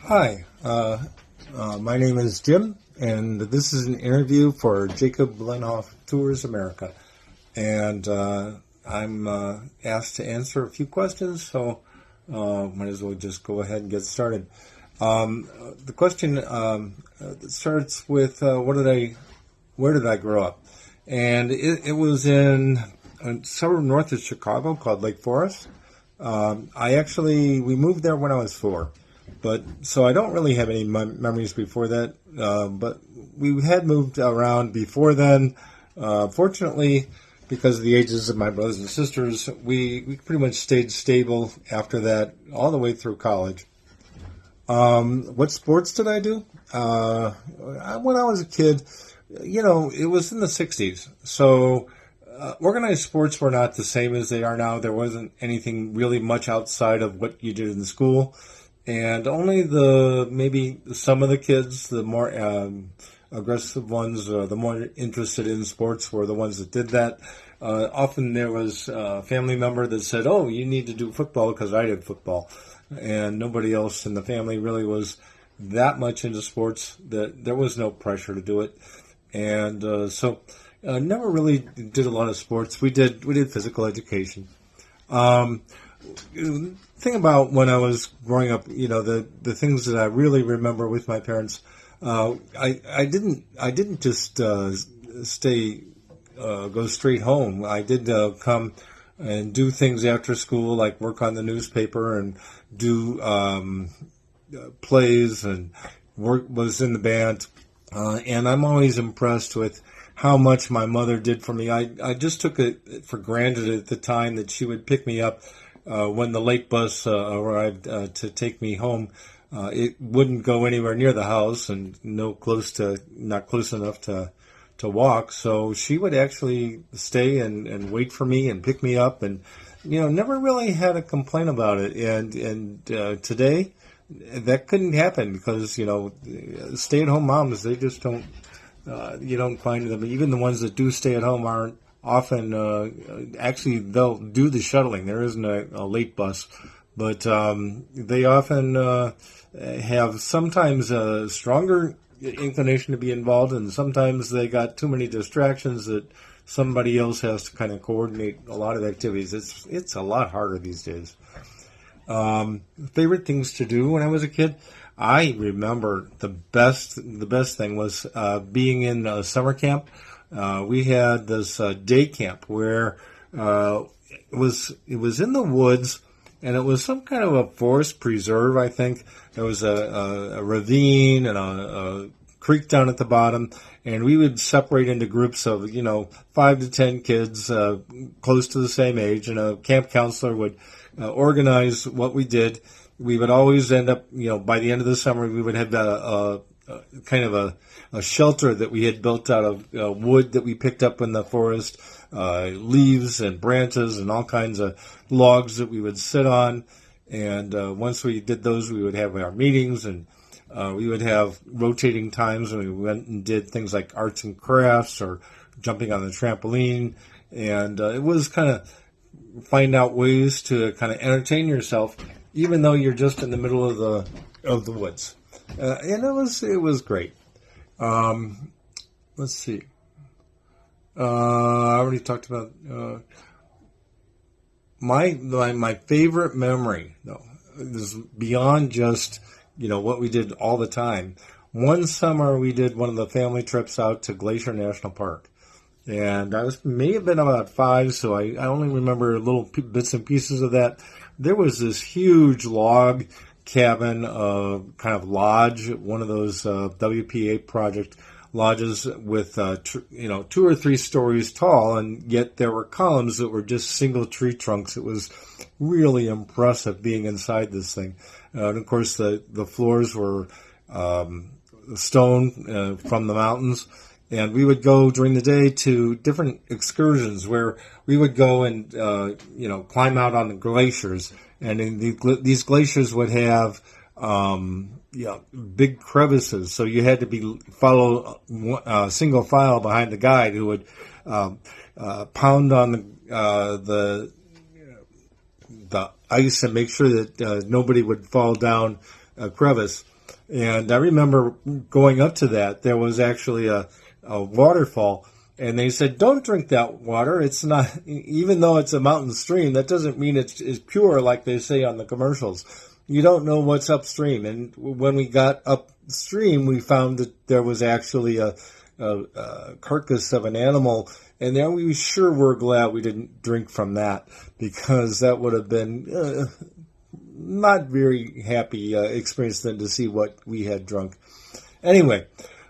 Hi, my name is Jim, and this is an interview for Jacob Lenhoff Tours America. And I'm asked to answer a few questions, so might as well just go ahead and get started. The question starts with where did I grow up? And it was in a suburb north of Chicago called Lake Forest. We moved there when I was 4. But so I don't really have any memories before that. But we had moved around before then. Fortunately, because of the ages of my brothers and sisters, we pretty much stayed stable after that all the way through college. What sports did I do? When I was a kid, it was in the 60s. So organized sports were not the same as they are now. There wasn't anything really much outside of what you did in school. And only maybe some of the kids, the more aggressive ones, the more interested in sports were the ones that did that. Often there was a family member that said, "Oh, you need to do football because I did football." And nobody else in the family really was that much into sports that there was no pressure to do it. And so never really did a lot of sports. We did physical education. Thing about when I was growing up, the things that I really remember with my parents, I didn't just go straight home. I did come and do things after school, like work on the newspaper and do plays and was in the band. And I'm always impressed with how much my mother did for me. I just took it for granted at the time that she would pick me up when the late bus arrived to take me home. It wouldn't go anywhere near the house and not close enough to walk. So she would actually stay and wait for me and pick me up, and never really had a complaint about it. And today that couldn't happen because stay-at-home moms, they just don't. You don't find them. Even the ones that do stay at home aren't often. Actually, they'll do the shuttling. There isn't a late bus, but they often have sometimes a stronger inclination to be involved, and sometimes they got too many distractions that somebody else has to kind of coordinate a lot of activities. It's a lot harder these days. Favorite things to do when I was a kid. I remember the best thing was being in summer camp. We had this day camp where it was in the woods, and it was some kind of a forest preserve. I think there was a ravine and a creek down at the bottom, and we would separate into groups of 5 to 10 kids close to the same age, and a camp counselor would organize what we did. We would always end up, by the end of the summer, we would have a kind of a shelter that we had built out of wood that we picked up in the forest, leaves and branches and all kinds of logs that we would sit on. And once we did those, we would have our meetings, and we would have rotating times when we went and did things like arts and crafts or jumping on the trampoline. And it was kind of find out ways to kind of entertain yourself, even though you're just in the middle of the woods, and it was great. Let's see. I already talked about my favorite memory, though, is beyond just what we did all the time. One summer we did one of the family trips out to Glacier National Park. And may have been about 5, so I only remember little bits and pieces of that. There was this huge log cabin, kind of lodge, one of those WPA project lodges with 2 or 3 stories tall, and yet there were columns that were just single tree trunks. It was really impressive being inside this thing. And of course, the floors were stone from the mountains. And we would go during the day to different excursions where we would go and, climb out on the glaciers. And these glaciers would have, big crevices. So you had to follow single file behind the guide who would pound on the ice and make sure that nobody would fall down a crevice. And I remember going up to that. There was actually a waterfall, and they said, "Don't drink that water. It's not, even though it's a mountain stream, that doesn't mean it's pure like they say on the commercials. You don't know what's upstream." And when we got upstream, we found that there was actually a carcass of an animal, and then we sure were glad we didn't drink from that, because that would have been not very happy experience then to see what we had drunk. Anyway,